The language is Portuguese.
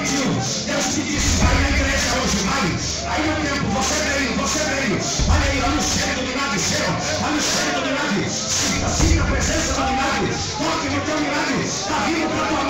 pediu. Deus te disse, vai na igreja hoje, vai. Aí no tempo, você veio. Olha aí, olha o cheiro do milagre seu. Olha o cheiro do milagre. Sinta a presença do milagre. Toque no teu milagre. Está vindo para a tua